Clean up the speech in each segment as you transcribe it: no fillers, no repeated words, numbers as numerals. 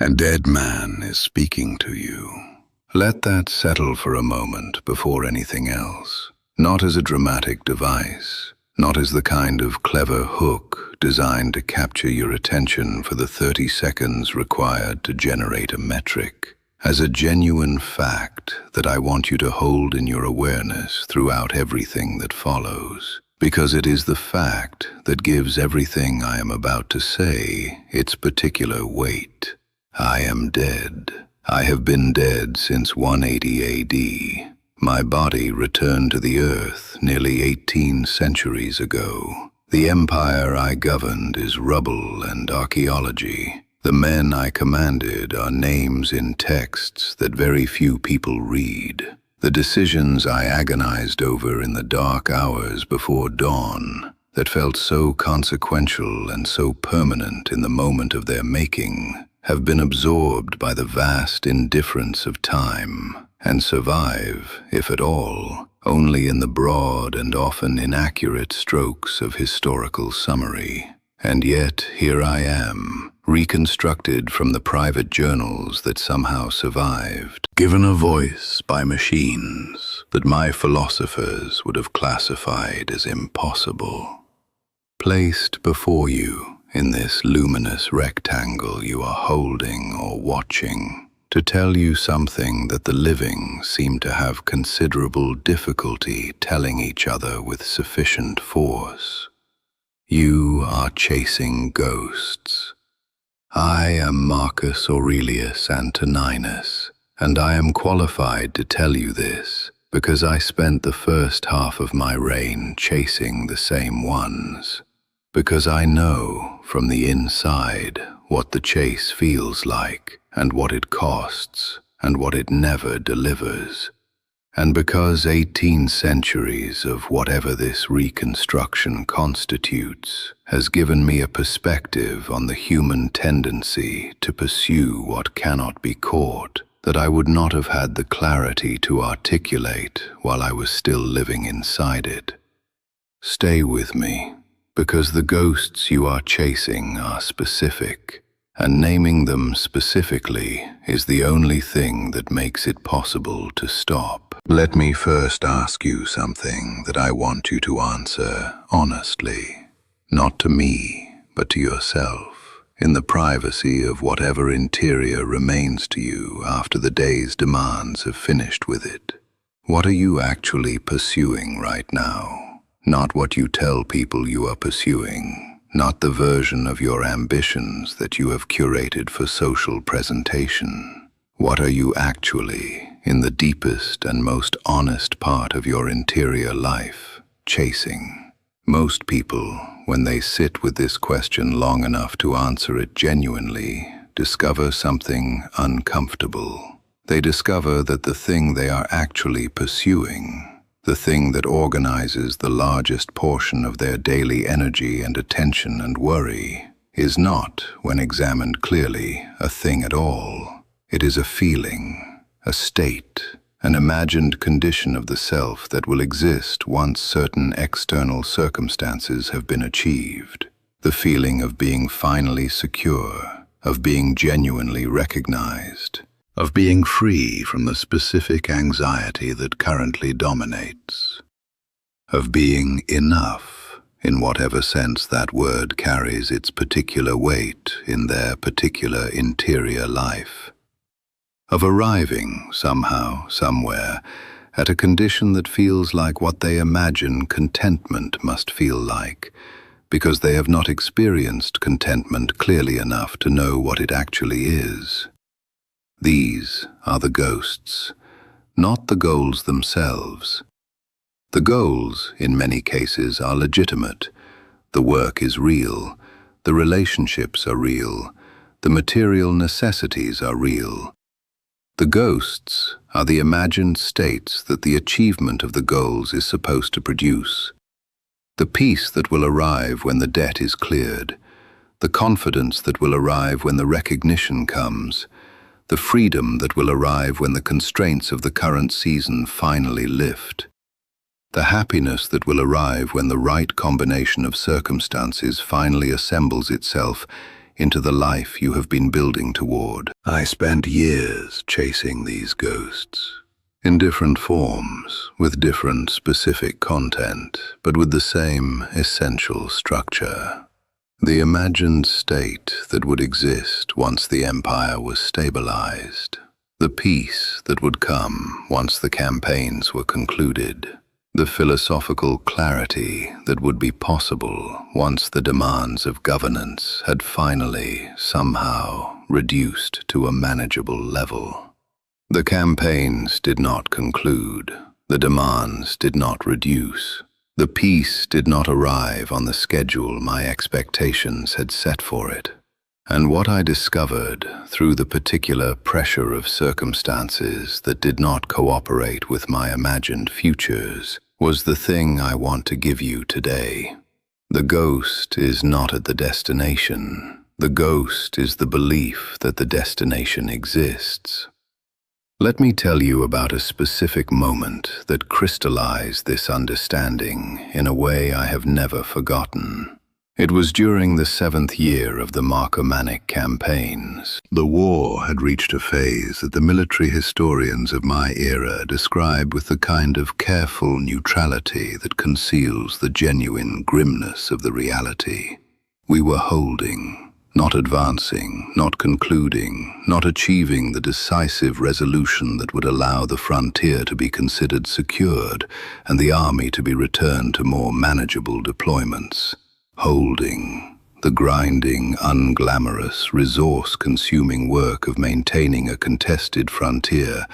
A dead man is speaking to you. Let that settle for a moment before anything else. Not as a dramatic device, not as the kind of clever hook designed to capture your attention for the 30 seconds required to generate a metric. As a genuine fact that I want you to hold in your awareness throughout everything that follows. Because it is the fact that gives everything I am about to say its particular weight. I am dead. I have been dead since 180 AD. My body returned to the earth nearly 18 centuries ago. The empire I governed is rubble and archaeology. The men I commanded are names in texts that very few people read. The decisions I agonized over in the dark hours before dawn, that felt so consequential and so permanent in the moment of their making, have been absorbed by the vast indifference of time, and survive, if at all, only in the broad and often inaccurate strokes of historical summary. And yet here I am, reconstructed from the private journals that somehow survived, given a voice by machines that my philosophers would have classified as impossible. Placed before you in this luminous rectangle you are holding or watching, to tell you something that the living seem to have considerable difficulty telling each other with sufficient force. You are chasing ghosts. I am Marcus Aurelius Antoninus, and I am qualified to tell you this because I spent the first half of my reign chasing the same ones. Because I know from the inside what the chase feels like, and what it costs, and what it never delivers. And because 18 centuries of whatever this reconstruction constitutes has given me a perspective on the human tendency to pursue what cannot be caught, that I would not have had the clarity to articulate while I was still living inside it. Stay with me. Because the ghosts you are chasing are specific, and naming them specifically is the only thing that makes it possible to stop. Let me first ask you something that I want you to answer honestly, not to me, but to yourself, in the privacy of whatever interior remains to you after the day's demands have finished with it. What are you actually pursuing right now? Not what you tell people you are pursuing, not the version of your ambitions that you have curated for social presentation. What are you actually, in the deepest and most honest part of your interior life, chasing? Most people, when they sit with this question long enough to answer it genuinely, discover something uncomfortable. They discover that the thing they are actually pursuing, the thing that organizes the largest portion of their daily energy and attention and worry, is not, when examined clearly, a thing at all. It is a feeling, a state, an imagined condition of the self that will exist once certain external circumstances have been achieved. The feeling of being finally secure, of being genuinely recognized, of being free from the specific anxiety that currently dominates, of being enough, in whatever sense that word carries its particular weight in their particular interior life, of arriving somehow, somewhere, at a condition that feels like what they imagine contentment must feel like, because they have not experienced contentment clearly enough to know what it actually is. These are the ghosts, not the goals themselves. The goals, in many cases, are legitimate. The work is real, the relationships are real, the material necessities are real. The ghosts are the imagined states that the achievement of the goals is supposed to produce. The peace that will arrive when the debt is cleared, the confidence that will arrive when the recognition comes, the freedom that will arrive when the constraints of the current season finally lift, the happiness that will arrive when the right combination of circumstances finally assembles itself into the life you have been building toward. I spent years chasing these ghosts, in different forms, with different specific content, but with the same essential structure. The imagined state that would exist once the empire was stabilized. The peace that would come once the campaigns were concluded. The philosophical clarity that would be possible once the demands of governance had finally, somehow, reduced to a manageable level. The campaigns did not conclude. The demands did not reduce. The peace did not arrive on the schedule my expectations had set for it. And what I discovered through the particular pressure of circumstances that did not cooperate with my imagined futures was the thing I want to give you today. The ghost is not at the destination. The ghost is the belief that the destination exists. Let me tell you about a specific moment that crystallized this understanding in a way I have never forgotten. It was during the 7th year of the Marcomannic campaigns. The war had reached a phase that the military historians of my era describe with the kind of careful neutrality that conceals the genuine grimness of the reality. We were holding, not advancing, not concluding, not achieving the decisive resolution that would allow the frontier to be considered secured and the army to be returned to more manageable deployments. Holding, the grinding, unglamorous, resource-consuming work of maintaining a contested frontier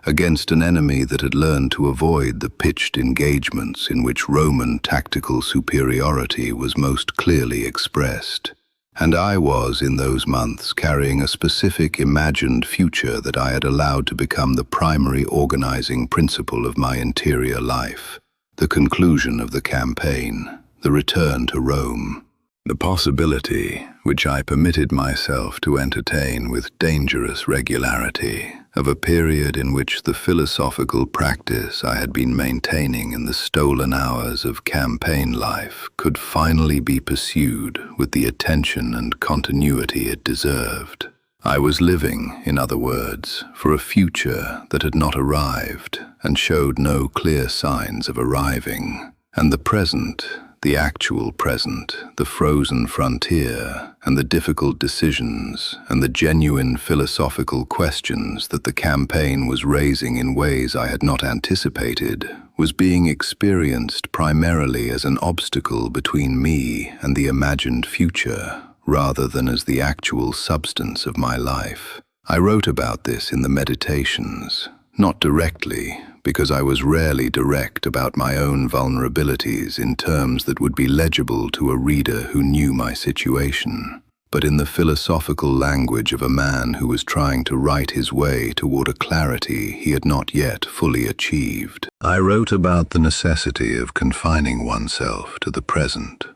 against an enemy that had learned to avoid the pitched engagements in which Roman tactical superiority was most clearly expressed. And I was, in those months, carrying a specific imagined future that I had allowed to become the primary organizing principle of my interior life, the conclusion of the campaign. The return to Rome. The possibility, which I permitted myself to entertain with dangerous regularity, of a period in which the philosophical practice I had been maintaining in the stolen hours of campaign life could finally be pursued with the attention and continuity it deserved. I was living, in other words, for a future that had not arrived and showed no clear signs of arriving, and the present, the actual present, the frozen frontier, and the difficult decisions, and the genuine philosophical questions that the campaign was raising in ways I had not anticipated, was being experienced primarily as an obstacle between me and the imagined future, rather than as the actual substance of my life. I wrote about this in the Meditations, not directly, because I was rarely direct about my own vulnerabilities in terms that would be legible to a reader who knew my situation, but in the philosophical language of a man who was trying to write his way toward a clarity he had not yet fully achieved. I wrote about the necessity of confining oneself to the present,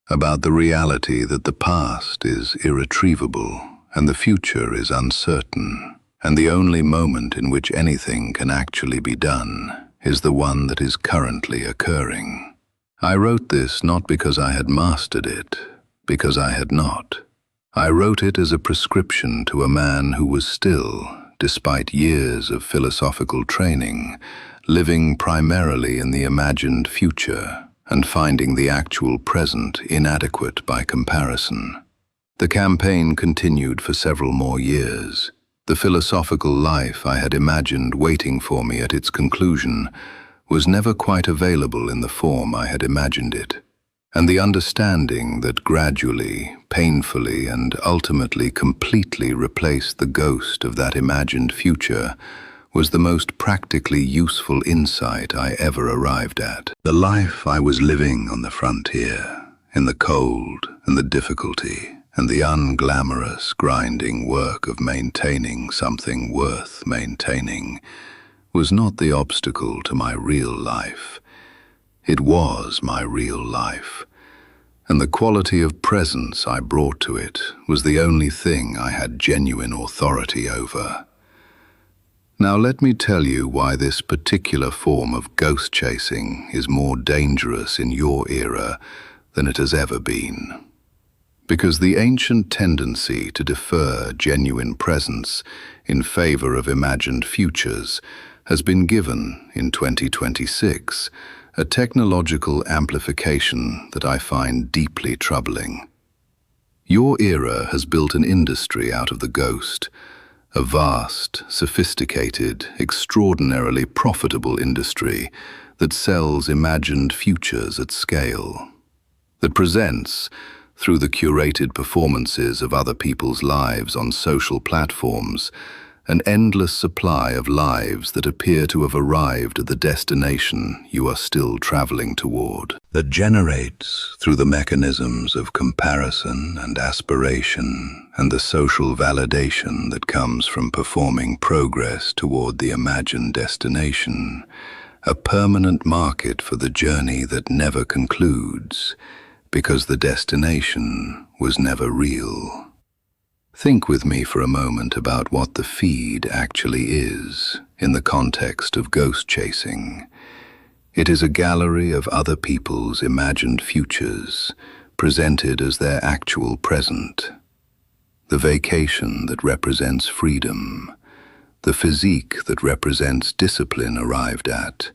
about the reality that the past is irretrievable and the future is uncertain, and the only moment in which anything can actually be done is the one that is currently occurring. I wrote this not because I had mastered it, because I had not. I wrote it as a prescription to a man who was still, despite years of philosophical training, living primarily in the imagined future and finding the actual present inadequate by comparison. The campaign continued for several more years. The philosophical life I had imagined waiting for me at its conclusion was never quite available in the form I had imagined it, and the understanding that gradually, painfully, and ultimately completely replaced the ghost of that imagined future was the most practically useful insight I ever arrived at. The life I was living on the frontier, in the cold and the difficulty, and the unglamorous, grinding work of maintaining something worth maintaining, was not the obstacle to my real life. It was my real life, and the quality of presence I brought to it was the only thing I had genuine authority over. Now let me tell you why this particular form of ghost chasing is more dangerous in your era than it has ever been. Because the ancient tendency to defer genuine presence in favor of imagined futures has been given, in 2026, a technological amplification that I find deeply troubling. Your era has built an industry out of the ghost, a vast, sophisticated, extraordinarily profitable industry that sells imagined futures at scale, that presents, through the curated performances of other people's lives on social platforms, an endless supply of lives that appear to have arrived at the destination you are still traveling toward, that generates, through the mechanisms of comparison and aspiration and the social validation that comes from performing progress toward the imagined destination, a permanent market for the journey that never concludes, because the destination was never real. Think with me for a moment about what the feed actually is in the context of ghost chasing. It is a gallery of other people's imagined futures, presented as their actual present. The vacation that represents freedom, the physique that represents discipline arrived at,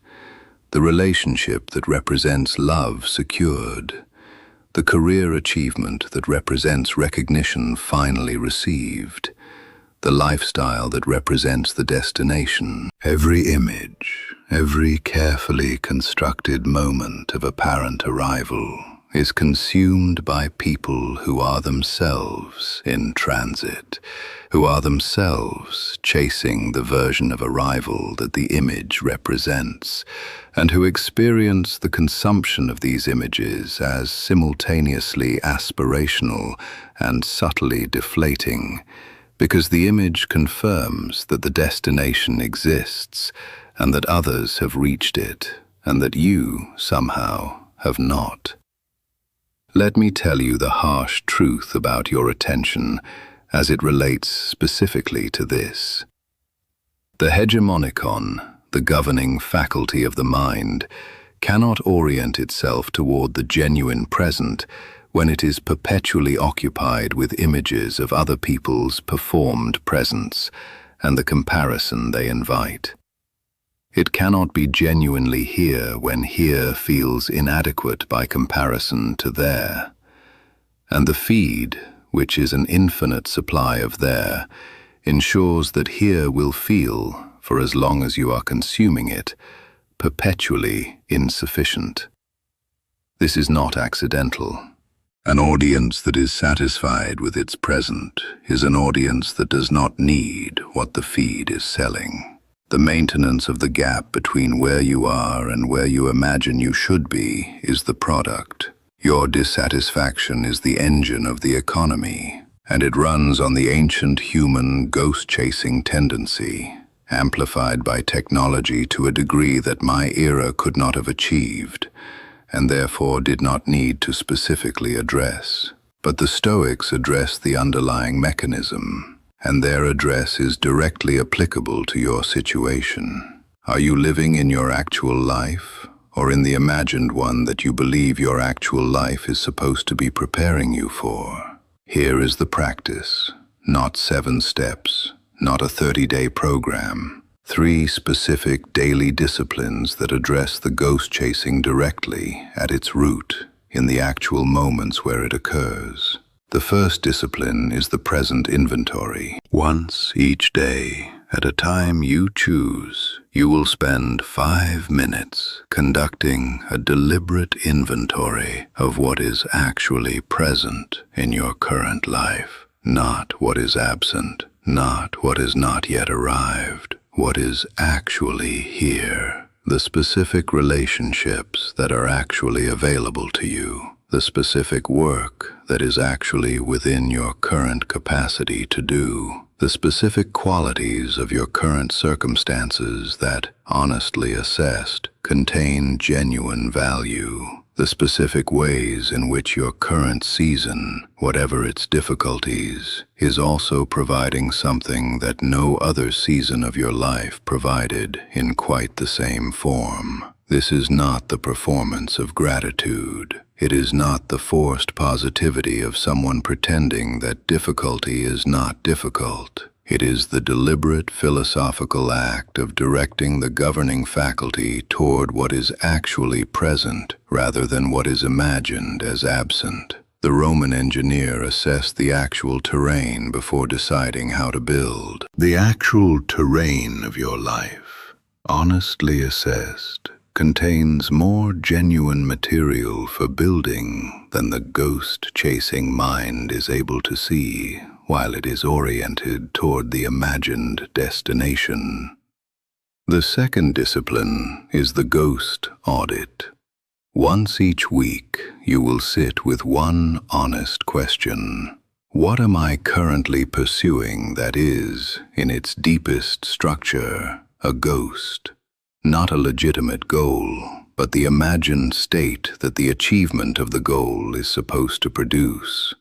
the relationship that represents love secured, the career achievement that represents recognition finally received, the lifestyle that represents the destination. Every image, every carefully constructed moment of apparent arrival is consumed by people who are themselves in transit, who are themselves chasing the version of arrival that the image represents, and who experience the consumption of these images as simultaneously aspirational and subtly deflating, because the image confirms that the destination exists, and that others have reached it, and that you, somehow, have not. Let me tell you the harsh truth about your attention as it relates specifically to this. The hegemonicon, the governing faculty of the mind, cannot orient itself toward the genuine present when it is perpetually occupied with images of other people's performed presence and the comparison they invite. It cannot be genuinely here when here feels inadequate by comparison to there. And the feed, which is an infinite supply of there, ensures that here will feel, for as long as you are consuming it, perpetually insufficient. This is not accidental. An audience that is satisfied with its present is an audience that does not need what the feed is selling. The maintenance of the gap between where you are and where you imagine you should be is the product. Your dissatisfaction is the engine of the economy, and it runs on the ancient human ghost-chasing tendency, amplified by technology to a degree that my era could not have achieved, and therefore did not need to specifically address. But the Stoics addressed the underlying mechanism, and their address is directly applicable to your situation. Are you living in your actual life, or in the imagined one that you believe your actual life is supposed to be preparing you for? Here is the practice, not 7 steps, not a 30-day program. 3 specific daily disciplines that address the ghost chasing directly at its root, in the actual moments where it occurs. The first discipline is the present inventory. Once each day, at a time you choose, you will spend 5 minutes conducting a deliberate inventory of what is actually present in your current life, not what is absent, not what has not yet arrived, what is actually here, the specific relationships that are actually available to you, the specific work that is actually within your current capacity to do, the specific qualities of your current circumstances that, honestly assessed, contain genuine value, the specific ways in which your current season, whatever its difficulties, is also providing something that no other season of your life provided in quite the same form. This is not the performance of gratitude. It is not the forced positivity of someone pretending that difficulty is not difficult. It is the deliberate philosophical act of directing the governing faculty toward what is actually present rather than what is imagined as absent. The Roman engineer assessed the actual terrain before deciding how to build. The actual terrain of your life, honestly assessed, contains more genuine material for building than the ghost-chasing mind is able to see while it is oriented toward the imagined destination. The second discipline is the ghost audit. Once each week, you will sit with one honest question. What am I currently pursuing that is, in its deepest structure, a ghost? Not a legitimate goal, but the imagined state that the achievement of the goal is supposed to produce.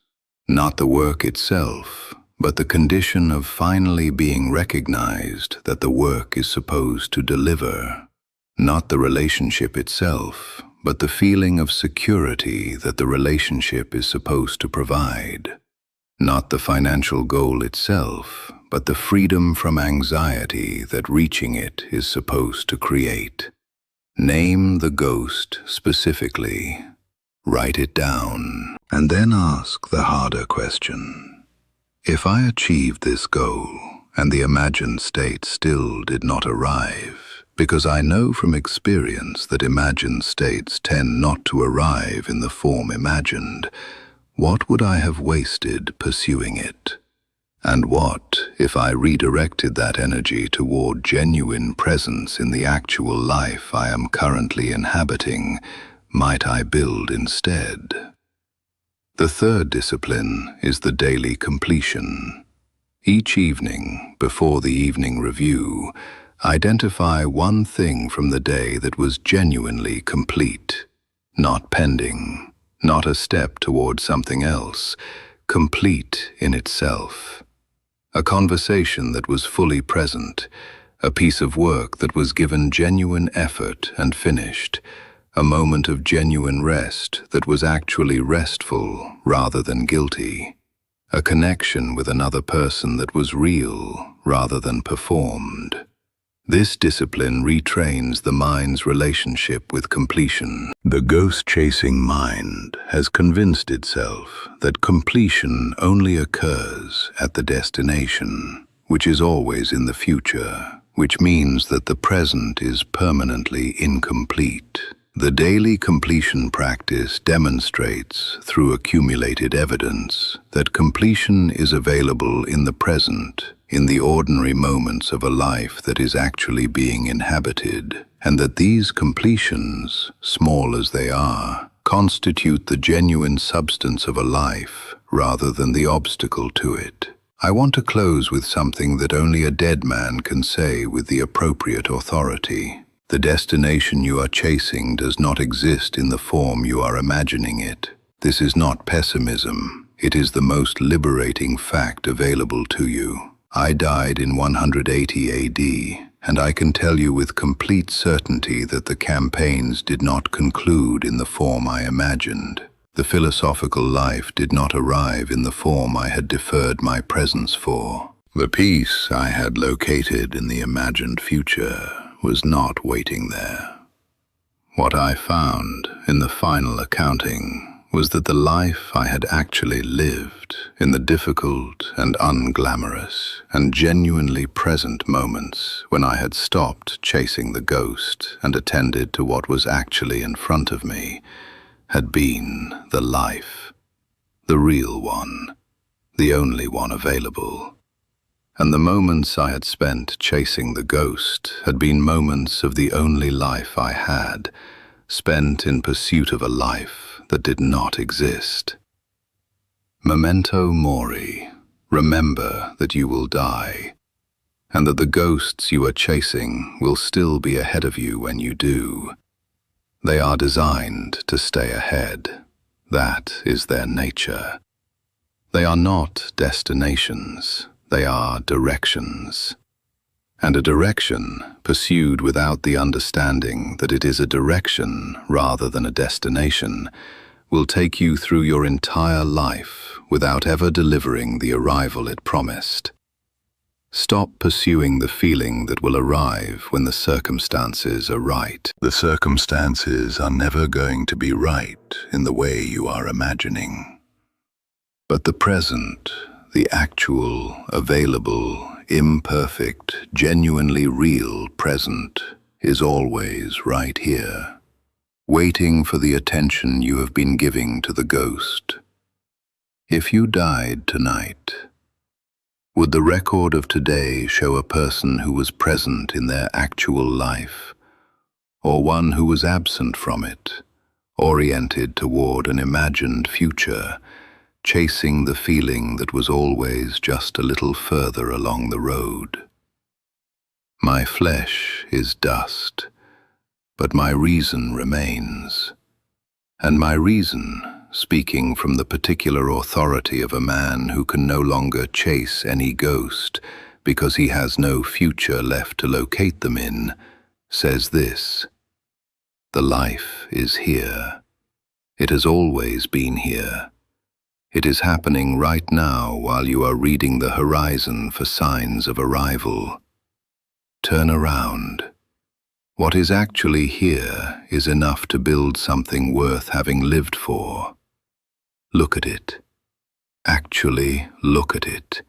Not the work itself, but the condition of finally being recognized that the work is supposed to deliver. Not the relationship itself, but the feeling of security that the relationship is supposed to provide. Not the financial goal itself, but the freedom from anxiety that reaching it is supposed to create. Name the ghost specifically. Write it down, and then ask the harder question. If I achieved this goal, and the imagined state still did not arrive, because I know from experience that imagined states tend not to arrive in the form imagined, what would I have wasted pursuing it? And what if I redirected that energy toward genuine presence in the actual life I am currently inhabiting, might I build instead? The third discipline is the daily completion. Each evening, before the evening review, identify one thing from the day that was genuinely complete, not pending, not a step toward something else, complete in itself. A conversation that was fully present, a piece of work that was given genuine effort and finished, a moment of genuine rest that was actually restful rather than guilty, a connection with another person that was real rather than performed. This discipline retrains the mind's relationship with completion. The ghost-chasing mind has convinced itself that completion only occurs at the destination, which is always in the future, which means that the present is permanently incomplete. The daily completion practice demonstrates, through accumulated evidence, that completion is available in the present, in the ordinary moments of a life that is actually being inhabited, and that these completions, small as they are, constitute the genuine substance of a life rather than the obstacle to it. I want to close with something that only a dead man can say with the appropriate authority. The destination you are chasing does not exist in the form you are imagining it. This is not pessimism. It is the most liberating fact available to you. I died in 180 AD, and I can tell you with complete certainty that the campaigns did not conclude in the form I imagined. The philosophical life did not arrive in the form I had deferred my presence for. The peace I had located in the imagined future was not waiting there. What I found in the final accounting was that the life I had actually lived in the difficult and unglamorous and genuinely present moments when I had stopped chasing the ghost and attended to what was actually in front of me had been the life, the real one, the only one available. And the moments I had spent chasing the ghost had been moments of the only life I had, spent in pursuit of a life that did not exist. Memento mori, remember that you will die, and that the ghosts you are chasing will still be ahead of you when you do. They are designed to stay ahead. That is their nature. They are not destinations. They are directions. And a direction, pursued without the understanding that it is a direction rather than a destination, will take you through your entire life without ever delivering the arrival it promised. Stop pursuing the feeling that will arrive when the circumstances are right. The circumstances are never going to be right in the way you are imagining. But the present, the actual, available, imperfect, genuinely real present is always right here, waiting for the attention you have been giving to the ghost. If you died tonight, would the record of today show a person who was present in their actual life, or one who was absent from it, oriented toward an imagined future, chasing the feeling that was always just a little further along the road? My flesh is dust, but my reason remains. And my reason, speaking from the particular authority of a man who can no longer chase any ghost because he has no future left to locate them in, says this: the life is here. It has always been here. It is happening right now while you are reading the horizon for signs of arrival. Turn around. What is actually here is enough to build something worth having lived for. Look at it. Actually look at it,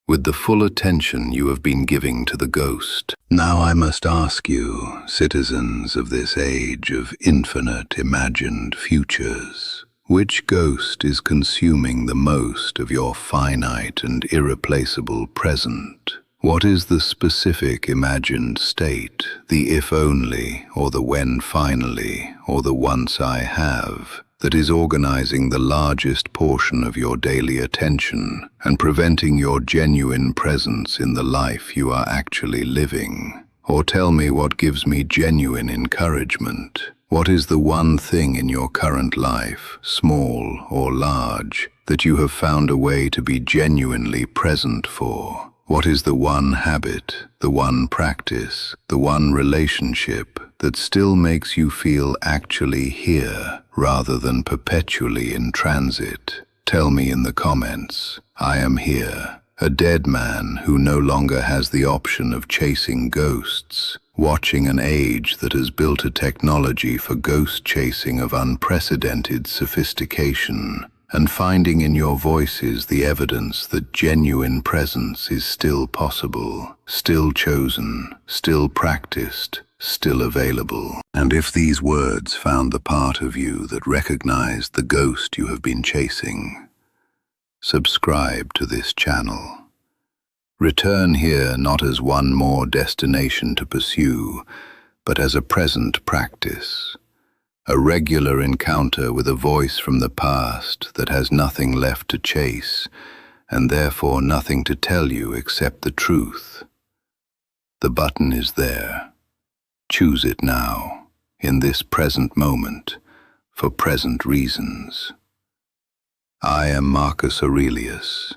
with the full attention you have been giving to the ghost. Now I must ask you, citizens of this age of infinite imagined futures, which ghost is consuming the most of your finite and irreplaceable present? What is the specific imagined state, the if only, or the when finally, or the once I have, that is organizing the largest portion of your daily attention and preventing your genuine presence in the life you are actually living? Or tell me what gives me genuine encouragement. What is the one thing in your current life, small or large, that you have found a way to be genuinely present for? What is the one habit, the one practice, the one relationship that still makes you feel actually here rather than perpetually in transit? Tell me in the comments. I am here, a dead man who no longer has the option of chasing ghosts, watching an age that has built a technology for ghost chasing of unprecedented sophistication, and finding in your voices the evidence that genuine presence is still possible, still chosen, still practiced, still available. And if these words found the part of you that recognized the ghost you have been chasing, subscribe to this channel. Return here not as one more destination to pursue, but as a present practice. A regular encounter with a voice from the past that has nothing left to chase, and therefore nothing to tell you except the truth. The button is there. Choose it now, in this present moment, for present reasons. I am Marcus Aurelius.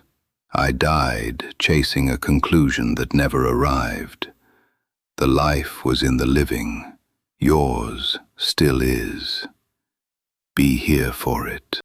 I died chasing a conclusion that never arrived. The life was in the living. Yours still is. Be here for it.